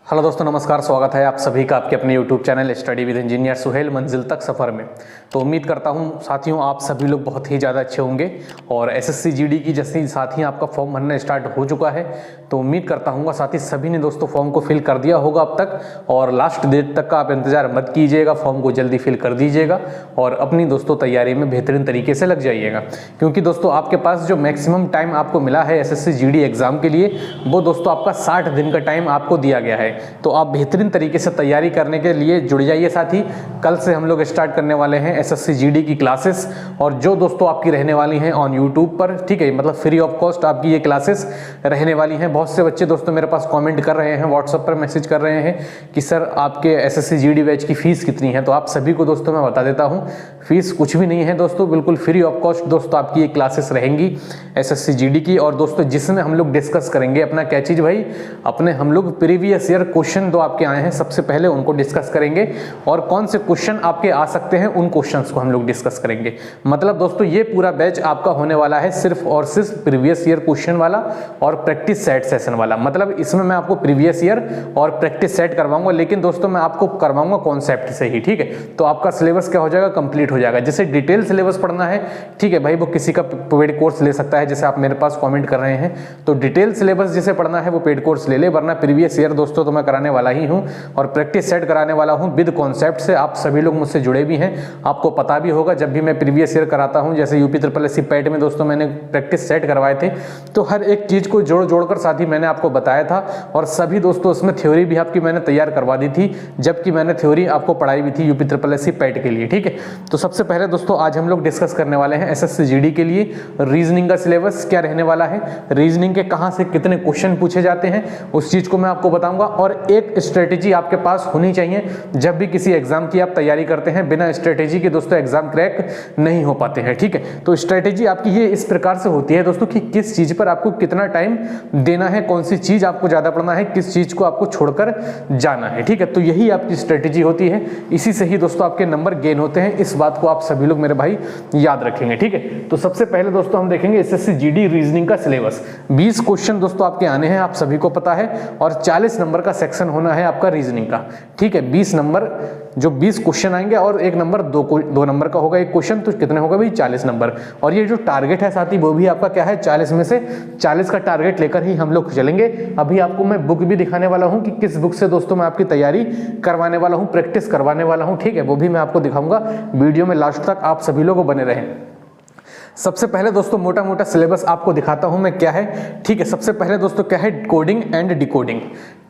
Hello दोस्तों, नमस्कार। स्वागत है आप सभी का आपके अपने YouTube channel study with engineer Suhel मंजिल तक सफ़र में। तो उम्मीद करता हूं साथियों आप सभी लोग बहुत ही ज़्यादा अच्छे होंगे और एसएससी जीडी की जैसे ही साथ ही आपका फॉर्म भरना स्टार्ट हो चुका है। तो उम्मीद करता हूँ साथी सभी ने दोस्तों फॉर्म को फिल कर दिया होगा अब तक, और लास्ट डेट तक का आप इंतज़ार मत कीजिएगा, फॉर्म को जल्दी फिल कर दीजिएगा और अपनी दोस्तों तैयारी में बेहतरीन तरीके से लग जाइएगा। क्योंकि दोस्तों आपके पास जो मैक्सिमम टाइम आपको मिला है एसएससी जीडी एग्ज़ाम के लिए, वो दोस्तों आपका 60 दिन का टाइम आपको दिया गया है। तो आप बेहतरीन तरीके से तैयारी करने के लिए जुड़ जाइए साथी। कल से हम लोग स्टार्ट करने वाले हैं एसएससी जीडी की क्लासेस, और जो दोस्तों आपकी रहने वाली हैं ऑन यूट्यूब पर, ठीक है, मतलब फ्री ऑफ कॉस्ट आपकी ये क्लासेस रहने वाली हैं। बहुत से बच्चे दोस्तों मेरे पास कमेंट कर रहे हैं, व्हाट्सएप पर मैसेज कर रहे हैं कि सर आपके एसएससी जीडी बैच की फ़ीस कितनी है। तो आप सभी को दोस्तों मैं बता देता हूँ, फीस कुछ भी नहीं है दोस्तों, बिल्कुल फ्री ऑफ कॉस्ट दोस्तों आपकी ये क्लासेस रहेंगी एसएससी जीडी की। और दोस्तों जिसमें हम लोग डिस्कस करेंगे अपना क्या चीज़ भाई, अपने हम लोग प्रीवियस ईयर क्वेश्चन दो आपके आए हैं सबसे पहले उनको डिस्कस करेंगे, और कौन से क्वेश्चन आपके आ सकते हैं उन क्वेश्चंस को हम लोग डिस्कस करेंगे। मतलब दोस्तों ये पूरा बैच आपका होने वाला है सिर्फ और सिर्फ प्रीवियस ईयर क्वेश्चन वाला और प्रैक्टिस सेट सेशन वाला। मतलब इसमें मैं आपको प्रीवियस ईयर और प्रैक्टिस सेट करवाऊंगा, लेकिन दोस्तों मैं आपको करवाऊंगा कॉन्सेप्ट से ही, ठीक है। तो आपका सिलेबस क्या हो जाएगा, कंप्लीट हो जाएगा। जैसे डिटेल सिलेबस पढ़ना है, ठीक है भाई, वो किसी का पेड कोर्स ले सकता है, जैसे आप मेरे पास कमेंट कर रहे हैं। तो डिटेल सिलेबस जिसे पढ़ना है वो पेड कोर्स ले ले, वरना प्रीवियस ईयर दोस्तों तो मैं कराने वाला ही हूं और प्रैक्टिस सेट कराने वाला हूं विद कॉन्सेप्ट से। आप सभी लोग मुझसे जुड़े भी हैं, आपको पता भी होगा जब भी मैं प्रीवियस ईयर कराता हूं, जैसे यूपी SSC पैट में दोस्तों मैंने प्रैक्टिस सेट करवाए थे, तो हर एक चीज को जोड़ कर साथ ही मैंने आपको बताया था। और सभी दोस्तों उसमें थ्योरी भी आपकी मैंने तैयार करवा दी थी, जबकि मैंने थ्योरी आपको पढ़ाई भी थी यूपी SSC पैट के लिए, ठीक है। तो सबसे पहले दोस्तों आज हम लोग डिस्कस करने वाले हैं एसएससी जीडी के लिए रीजनिंग का सिलेबस क्या रहने वाला है, रीजनिंग के कहां से कितने क्वेश्चन पूछे जाते हैं उस चीज को मैं आपको बताऊंगा। और एक स्ट्रेटेजी आपके पास होनी चाहिए जब भी किसी एग्जाम की आप तैयारी करते हैं, बिना स्ट्रेटेजी के दोस्तों एग्जाम क्रैक नहीं हो पाते हैं, ठीक है। तो स्ट्रेटेजी आपकी ये इस प्रकार से होती है दोस्तों कि किस चीज पर आपको कितना टाइम देना है, कौन सी चीज आपको ज्यादा पढ़ना है, किस चीज को आपको छोड़कर जाना है, ठीक है। तो यही आपकी स्ट्रेटेजी होती है, इसी से ही दोस्तों आपके नंबर गेन होते हैं। इस बात को आप सभी लोग मेरे भाई याद रखेंगे, ठीक है। तो सबसे पहले दोस्तों हम देखेंगे एसएससी जीडी रीजनिंग का सिलेबस। 20 क्वेश्चन दोस्तों आपके आने हैं, आप सभी को पता है, और 40 नंबर का सेक्शन होना है आपका रीजनिंग का, ठीक है। 20 नंबर जो 20 क्वेश्चन आएंगे और एक नंबर दो नंबर का होगा एक क्वेश्चन, तो कितने होगा भाई 40 नंबर। और ये जो टारगेट है साथी वो भी आपका क्या है, 40 में से 40 का टारगेट लेकर ही हम लोग चलेंगे। अभी आपको मैं बुक भी दिखाने वाला हूं कि किस बुक से दोस्तों मैं आपकी तैयारी करवाने वाला हूं, प्रैक्टिस करवाने वाला हूं, ठीक है। वो भी मैं आपको दिखाऊंगा, वीडियो में लास्ट तक आप सभी लोग बने रहें। सबसे पहले दोस्तों मोटा मोटा सिलेबस आपको दिखाता हूं मैं क्या है, ठीक है। सबसे पहले दोस्तों क्या है, कोडिंग एंड डिकोडिंग,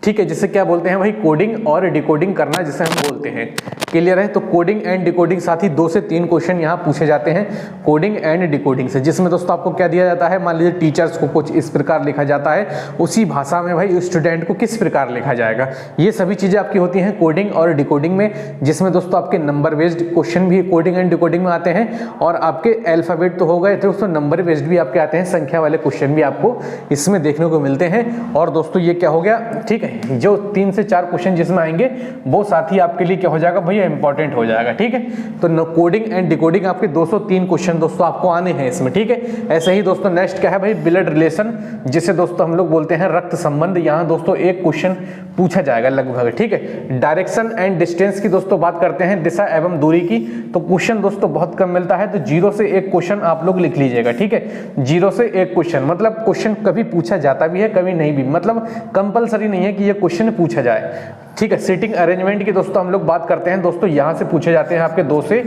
ठीक है, जिसे क्या बोलते हैं भाई, कोडिंग और डिकोडिंग करना जिसे हम बोलते हैं। क्लियर है। तो कोडिंग एंड डिकोडिंग साथी 2 से 3 क्वेश्चन यहाँ पूछे जाते हैं कोडिंग एंड डिकोडिंग से, जिसमें दोस्तों आपको क्या दिया जाता है, मान लीजिए टीचर्स को कुछ इस प्रकार लिखा जाता है, उसी भाषा में भाई स्टूडेंट को किस प्रकार लिखा जाएगा। ये सभी चीजें आपकी होती हैं कोडिंग और डिकोडिंग में, जिसमें दोस्तों आपके नंबर बेस्ड क्वेश्चन भी कोडिंग एंड डिकोडिंग में आते हैं, और आपके अल्फाबेट तो हो गए थे दोस्तों, नंबर बेस्ड भी आपके आते हैं, संख्या वाले क्वेश्चन भी आपको इसमें देखने को मिलते हैं। और दोस्तों ये क्या हो गया, ठीक है, जो 3 से 4 क्वेश्चन जिसमें आएंगे वो साथी आपके लिए क्या हो जाएगा भैया, इंपॉर्टेंट हो जाएगा, ठीक है। तो कोडिंग एंड डिकोडिंग आपके 203 क्वेश्चन दोस्तों आपको आने हैं इसमें, ठीक है। ऐसे ही दोस्तों नेक्स्ट क्या है भाई, ब्लड रिलेशन, जिसे दोस्तों हम लोग बोलते हैं रक्त संबंध। यहाँ दोस्तों एक क्वेश्चन पूछा जाएगा लगभग, ठीक है। डायरेक्शन एंड डिस्टेंस की दोस्तों बात करते हैं, दिशा एवं दूरी की, तो क्वेश्चन दोस्तों बहुत कम मिलता है, तो 0 से 1 क्वेश्चन आप लोग लिख लीजिएगा, ठीक है। 0 से 1 क्वेश्चन, मतलब क्वेश्चन कभी पूछा जाता भी है कभी नहीं भी, मतलब कंपलसरी नहीं है कि ये क्वेश्चन पूछा जाए, ठीक है। सीटिंग अरेंजमेंट की दोस्तों हम लोग बात करते हैं, दोस्तों यहां से पूछे जाते हैं आपके 2 से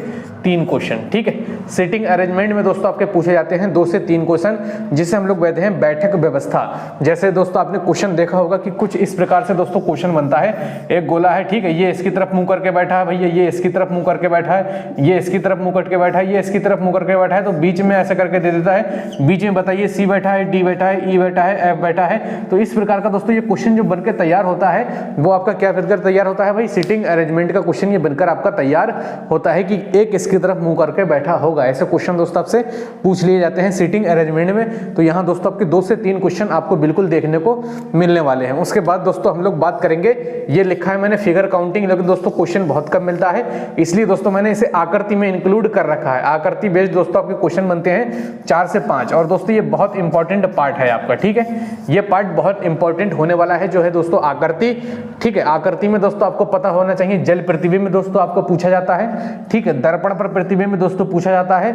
3 क्वेश्चन, ठीक है। सीटिंग अरेंजमेंट में दोस्तों आपके पूछे जाते हैं 2 से 3 क्वेश्चन, जिसे हम लोग कहते हैं बैठक व्यवस्था। जैसे दोस्तों आपने क्वेश्चन देखा होगा कि कुछ इस प्रकार से दोस्तों क्वेश्चन बनता है, एक गोला है, ठीक है, ये इसकी तरफ मुंह करके बैठा है भैया, ये इसकी तरफ मुंह करके बैठा है, ये इसकी तरफ मुंह करके बैठा है, ये इसकी तरफ मुंह करके बैठा है, तो बीच में ऐसा करके दे देता है, बीच में बताइए सी बैठा है, डी बैठा है, ई बैठा है, एफ बैठा है। तो इस प्रकार का दोस्तों ये क्वेश्चन जो बनकर तैयार होता है वो आपका क्या बनकर तैयार होता है भाई, सीटिंग अरेंजमेंट का क्वेश्चन ये बनकर आपका तैयार होता है कि एक किसकी तरफ मुंह करके बैठा होगा। ऐसे क्वेश्चन दोस्तों आपसे पूछ लिए जाते हैं सीटिंग अरेंजमेंट में। तो यहाँ दोस्तों आपके 2 से 3 क्वेश्चन आपको बिल्कुल देखने को मिलने वाले हैं। उसके बाद दोस्तों हम लोग बात करेंगे, ये लिखा है मैंने फिगर काउंटिंग, लेकिन दोस्तों क्वेश्चन बहुत कम मिलता है, इसलिए दोस्तों मैंने इसे आकृति में इंक्लूड कर रखा है। आकृति बेस्ड दोस्तों आपके क्वेश्चन बनते हैं 4 से 5। और दोस्तों ये बहुत इंपॉर्टेंट पार्ट है आपका, ठीक है, ये पार्ट बहुत इंपॉर्टेंट होने वाला है जो है दोस्तों आकृति, ठीक है। आकृति में दोस्तों आपको पता होना चाहिए, जल प्रतिबिंब में दोस्तों आपको पूछा जाता है, ठीक है, दर्पण पर प्रतिबिंब में दोस्तों पूछा जाता है,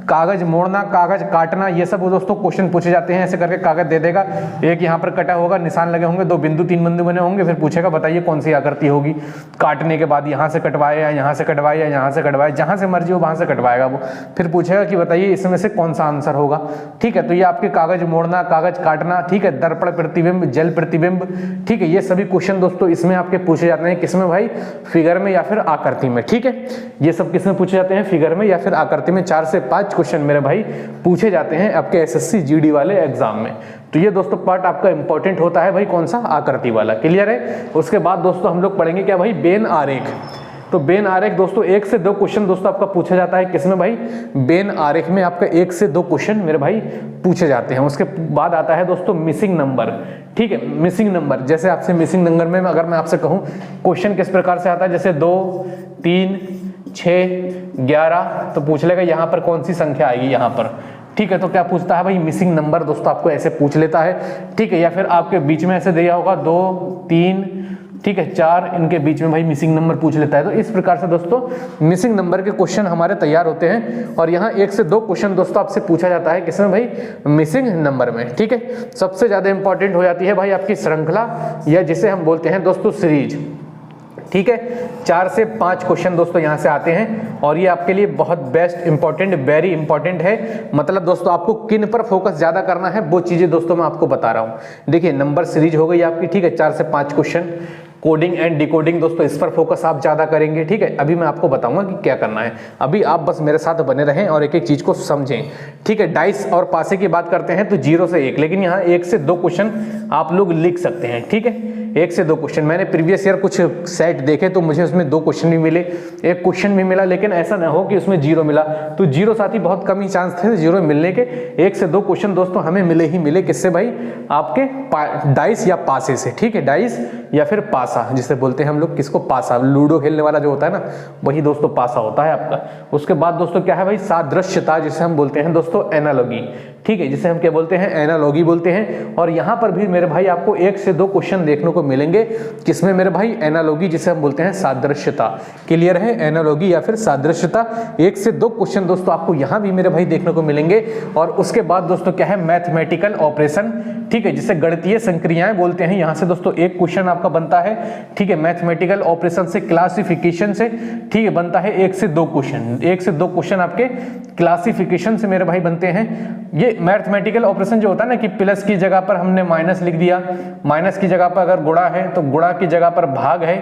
कागज मोड़ना, कागज काटना, ये सब दोस्तों क्वेश्चन पूछे जाते हैं। ऐसे करके कागज दे देगा, एक यहाँ पर कटा होगा, निशान लगे होंगे, 2 बिंदु 3 बिंदु बने होंगे, फिर पूछेगा बताइए कौन सी आकृति होगी। काटने के बाद यहाँ से कटवाए या यहाँ से कटवाए या यहाँ से कटवाए, जहाँ से मर्जी हो वहाँ से कटवाएगा वो, फिर पूछेगा कि बताइए इसमें से कौन सा आंसर होगा, ठीक है। तो ये आपके कागज मोड़ना, कागज काटना, ठीक है, दर्पण प्रतिबिंब, जल प्रतिबिंब, ठीक है, ये सभी क्वेश्चन दोस्तों इसमें आपके पूछे जाते हैं। किसमें भाई? फिगर में या फिर आकृति में, ठीक है, ये सब किसमें पूछे जाते हैं? फिगर में या फिर आकृति में। 4 से 5 क्वेश्चन मेरे भाई पूछे जाते हैं आपके एसएससी जीडी वाले एग्जाम में। तो ये दोस्तों पार्ट आपका इंपॉर्टेंट होता है भाई, कौन सा? आकृति वाला। क्लियर है? उसके बाद दोस्तों हम लोग पढ़ेंगे क्या भाई? बेन आरेख। तो बेन आरेख दोस्तों 1 से 2 क्वेश्चन दोस्तों आपका पूछा जाता है। किसमें भाई? बेन आरेख में आपका 1 से 2 क्वेश्चन मेरे भाई पूछे जाते हैं। उसके बाद आता है दोस्तों मिसिंग नंबर, ठीक है, मिसिंग नंबर। जैसे आपसे मिसिंग नंबर में अगर मैं आपसे कहूं क्वेश्चन किस प्रकार से आता है, जैसे 2, 3, 6, 11, तो पूछ लेगा यहाँ पर कौन सी संख्या आएगी यहाँ पर, ठीक है। तो क्या पूछता है भाई? मिसिंग नंबर दोस्तों आपको ऐसे पूछ लेता है, ठीक है। या फिर आपके बीच में ऐसे दिया होगा 2, 3, ठीक है, 4, इनके बीच में भाई मिसिंग नंबर पूछ लेता है। तो इस प्रकार से दोस्तों मिसिंग नंबर के क्वेश्चन हमारे तैयार होते हैं। और यहाँ 1 से 2 क्वेश्चन दोस्तों आपसे पूछा जाता है। किसमें भाई? मिसिंग नंबर में, ठीक है। सबसे ज्यादा इंपॉर्टेंट हो जाती है भाई आपकी श्रृंखला, या जिसे हम बोलते हैं दोस्तों सीरीज, ठीक है। 4 से 5 क्वेश्चन दोस्तों यहाँ से आते हैं और ये आपके लिए बहुत बेस्ट इंपॉर्टेंट, वेरी इंपॉर्टेंट है। मतलब दोस्तों आपको किन पर फोकस ज्यादा करना है वो चीजें दोस्तों मैं आपको बता रहा हूँ। देखिए नंबर सीरीज हो गई आपकी, ठीक है, 4 से 5 क्वेश्चन। कोडिंग एंड डिकोडिंग दोस्तों इस पर फोकस आप ज्यादा करेंगे, ठीक है। अभी मैं आपको बताऊंगा कि क्या करना है, अभी आप बस मेरे साथ बने रहें और एक एक चीज को समझें, ठीक है। डाइस और पासे की बात करते हैं तो 0 से 1, लेकिन यहाँ 1 से 2 क्वेश्चन आप लोग लिख सकते हैं, ठीक है। 1 से 2 क्वेश्चन मैंने प्रीवियस ईयर कुछ सेट देखे तो मुझे उसमें 2 क्वेश्चन भी मिले, 1 क्वेश्चन भी मिला, लेकिन ऐसा ना हो कि उसमें 0 मिला। तो 0 साथ ही बहुत कम ही चांस थे 0 मिलने के। 1 से 2 क्वेश्चन दोस्तों हमें मिले ही मिले। किससे भाई? आपके डाइस या पासे से, ठीक है, डाइस या फिर पासा जिसे बोलते हैं हम लोग। किसको? पासा। लूडो खेलने वाला जो होता है ना, वही दोस्तों पासा होता है आपका। उसके बाद दोस्तों क्या है भाई? सादृश्यता, जिसे हम बोलते हैं दोस्तों एनालॉगी, ठीक है, जिसे हम क्या बोलते हैं? एनालॉगी बोलते हैं। और यहाँ पर भी मेरे भाई आपको 1 से 2 क्वेश्चन देखने को मिलेंगे। किसमें मेरे भाई? एनालॉगी, जिसे हम बोलते हैं सादृश्यता। क्लियर है? एनालॉगी या फिर सादृश्यता, 1 से 2 क्वेश्चन दोस्तों आपको यहाँ भी मेरे भाई देखने को मिलेंगे। और उसके बाद दोस्तों क्या है? मैथमेटिकल ऑपरेशन, ठीक है, जिसे गणितीय संक्रियाएं बोलते हैं। यहाँ से दोस्तों 1 क्वेश्चन आपका बनता है, ठीक है। मैथमेटिकल ऑपरेशन से, क्लासिफिकेशन से, ठीक है, बनता है 1 से 2 क्वेश्चन। 1 से 2 क्वेश्चन आपके क्लासिफिकेशन से मेरे भाई बनते हैं। ये मैथमेटिकल ऑपरेशन जो होता है ना कि प्लस की जगह पर हमने माइनस लिख दिया, माइनस की जगह पर अगर गुणा है तो गुणा की जगह पर भाग है,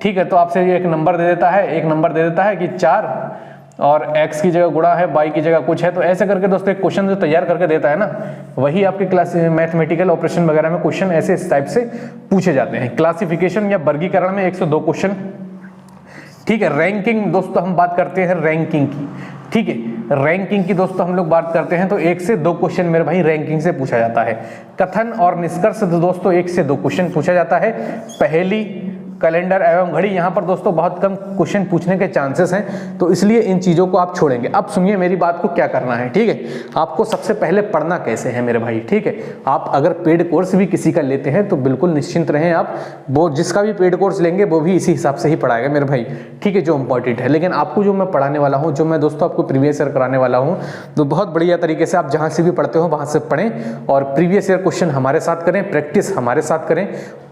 ठीक है। तो आपसे ये एक नंबर दे देता है, एक नंबर दे देता है कि 4 और x की जगह गुणा है, y की जगह कुछ है। तो ऐसे करके दोस्तों एक क्वेश्चन जो तैयार करके देता है ना, वही आपके क्लास मैथमेटिकल ऑपरेशन वगैरह में क्वेश्चन ऐसे इस टाइप से पूछे जाते हैं। क्लासिफिकेशन या वर्गीकरण में 1 से 2 क्वेश्चन, ठीक है। रैंकिंग दोस्तों हम बात करते हैं रैंकिंग की, ठीक है। रैंकिंग की दोस्तों हम लोग बात करते हैं तो 1 से 2 क्वेश्चन मेरे भाई रैंकिंग से पूछा जाता है। कथन और निष्कर्ष दोस्तों 1 से 2 क्वेश्चन पूछा जाता है। पहेली, कैलेंडर एवं घड़ी, यहाँ पर दोस्तों बहुत कम क्वेश्चन पूछने के चांसेस हैं, तो इसलिए इन चीज़ों को आप छोड़ेंगे। अब सुनिए मेरी बात को, क्या करना है, ठीक है। आपको सबसे पहले पढ़ना कैसे है मेरे भाई, ठीक है। आप अगर पेड कोर्स भी किसी का लेते हैं तो बिल्कुल निश्चिंत रहें आप, वो जिसका भी पेड कोर्स लेंगे वो भी इसी हिसाब से ही पढ़ाएगा मेरे भाई, ठीक है, जो इंपॉर्टेंट है। लेकिन आपको जो मैं पढ़ाने वाला हूँ, जो मैं दोस्तों आपको प्रीवियस ईयर कराने वाला हूँ, तो बहुत बढ़िया तरीके से आप जहाँ से भी पढ़ते हो वहाँ से पढ़ें और प्रीवियस ईयर क्वेश्चन हमारे साथ करें, प्रैक्टिस हमारे साथ करें,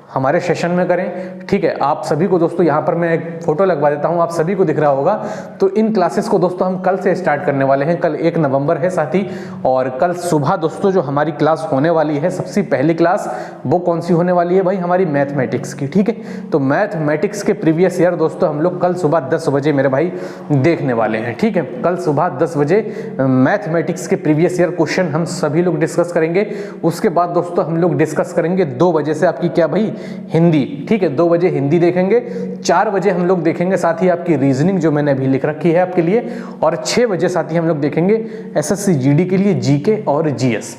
हमारे सेशन में करें, ठीक है। आप सभी को दोस्तों यहाँ पर मैं एक फोटो लगवा देता हूँ, आप सभी को दिख रहा होगा। तो इन क्लासेस को दोस्तों हम कल से स्टार्ट करने वाले हैं। कल 1 नवंबर है साथी, और कल सुबह दोस्तों जो हमारी क्लास होने वाली है, सबसे पहली क्लास वो कौन सी होने वाली है भाई? हमारी मैथमेटिक्स की, ठीक है। तो मैथमेटिक्स के प्रीवियस ईयर दोस्तों हम लोग कल सुबह 10 बजे मेरे भाई देखने वाले हैं, ठीक है। कल सुबह 10 बजे मैथमेटिक्स के प्रीवियस ईयर क्वेश्चन हम सभी लोग डिस्कस करेंगे। उसके बाद दोस्तों हम लोग डिस्कस करेंगे 2 बजे से आपकी क्या भाई हिंदी, ठीक है, 2 बजे हिंदी देखेंगे, 4 बजे हम लोग देखेंगे साथ ही आपकी रीजनिंग जो मैंने अभी लिख रखी है आपके लिए, और 6 बजे साथ ही हम लोग देखेंगे एसएससी जीडी के लिए जीके और जीएस,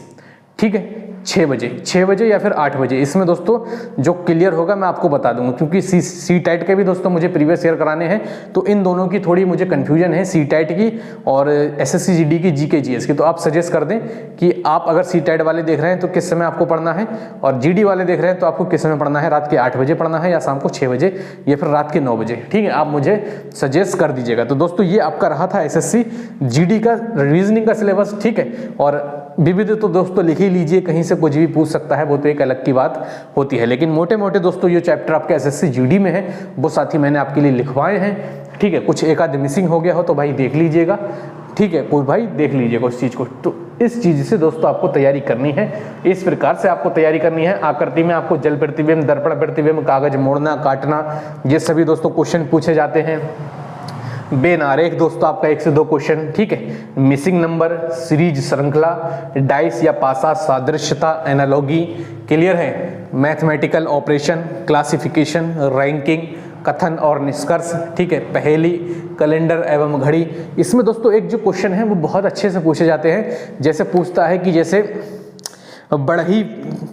ठीक है, 6 बजे या फिर 8 बजे। इसमें दोस्तों जो क्लियर होगा मैं आपको बता दूंगा, क्योंकि सी टाइट के भी दोस्तों मुझे प्रीवियस ईयर कराने हैं, तो इन दोनों की थोड़ी मुझे कंफ्यूजन है, सी टाइट की और एसएससी जीडी की जीके जीएस की। तो आप सजेस्ट कर दें कि आप अगर सी टाइट वाले देख रहे हैं तो किस समय आपको पढ़ना है, और जीडी वाले देख रहे हैं तो आपको किस समय पढ़ना है, रात के 8 बजे पढ़ना है या शाम को 6 बजे या फिर रात के 9 बजे, ठीक है, आप मुझे सजेस्ट कर दीजिएगा। तो दोस्तों ये आपका रहा था एसएससी जीडी का रीजनिंग का सिलेबस, ठीक है, और विविध तो दोस्तों लिख ही लीजिए, कहीं से कुछ भी पूछ सकता है, वो तो एक अलग की बात होती है, लेकिन मोटे मोटे दोस्तों ये चैप्टर आपके एसएससी जीडी में है वो साथ ही मैंने आपके लिए लिखवाए हैं, ठीक है। कुछ एक आध मिसिंग हो गया हो तो भाई देख लीजिएगा, ठीक है, कोई भाई देख लीजिएगा उस चीज़ को। तो इस चीज़ से दोस्तों आपको तैयारी करनी है, इस प्रकार से आपको तैयारी करनी है। आकृति में आपको जल प्रतिबिंब, दर्पण प्रतिबिंब, कागज मोड़ना, काटना, ये सभी दोस्तों क्वेश्चन पूछे जाते हैं। बेनारेख दोस्तों आपका 1 से 2 क्वेश्चन, ठीक है। मिसिंग नंबर, सीरीज श्रृंखला, डाइस या पासा, सादृश्यता, एनालॉगी, क्लियर है। मैथमेटिकल ऑपरेशन, क्लासिफिकेशन, रैंकिंग, कथन और निष्कर्ष, ठीक है। पहेली, कैलेंडर एवं घड़ी। इसमें दोस्तों एक जो क्वेश्चन है वो बहुत अच्छे से पूछे जाते हैं, जैसे पूछता है कि जैसे बढ़ई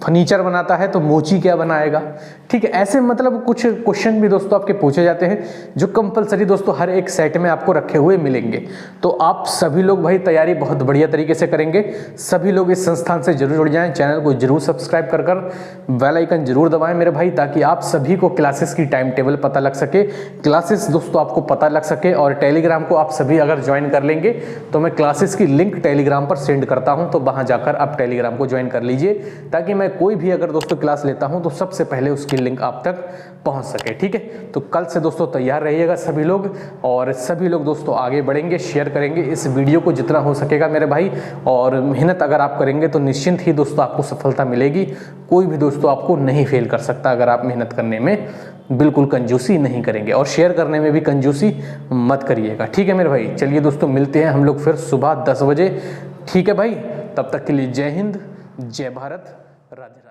फर्नीचर बनाता है तो मोची क्या बनाएगा, ठीक है। ऐसे मतलब कुछ क्वेश्चन भी दोस्तों आपके पूछे जाते हैं जो कंपलसरी दोस्तों हर एक सेट में आपको रखे हुए मिलेंगे। तो आप सभी लोग भाई तैयारी बहुत बढ़िया तरीके से करेंगे, सभी लोग इस संस्थान से जरूर जुड़ जाएं, चैनल को जरूर सब्सक्राइब कर बेल आइकन जरूर दबाएं मेरे भाई, ताकि आप सभी को क्लासेस की टाइम टेबल पता लग सके, क्लासेस दोस्तों आपको पता लग सके। और टेलीग्राम को आप सभी अगर ज्वाइन कर लेंगे तो मैं क्लासेस की लिंक टेलीग्राम पर सेंड करता हूं, तो वहां जाकर आप टेलीग्राम को ज्वाइन कर लीजिए, ताकि मैं कोई भी अगर दोस्तों क्लास लेता हूं तो सबसे पहले उसकी लिंक आप तक पहुंच सके, ठीक है। तो कल से दोस्तों तैयार रहिएगा सभी लोग, और सभी लोग दोस्तों आगे बढ़ेंगे, शेयर करेंगे इस वीडियो को जितना हो सकेगा मेरे भाई, और मेहनत अगर आप करेंगे तो निश्चिंत ही दोस्तों आपको सफलता मिलेगी। कोई भी दोस्तों आपको नहीं फेल कर सकता अगर आप मेहनत करने में बिल्कुल कंजूसी नहीं करेंगे, और शेयर करने में भी कंजूसी मत करिएगा, ठीक है मेरे भाई। चलिए दोस्तों मिलते हैं हम लोग फिर सुबह 10 बजे, ठीक है भाई। तब तक के लिए जय हिंद, जय भारत, राधे।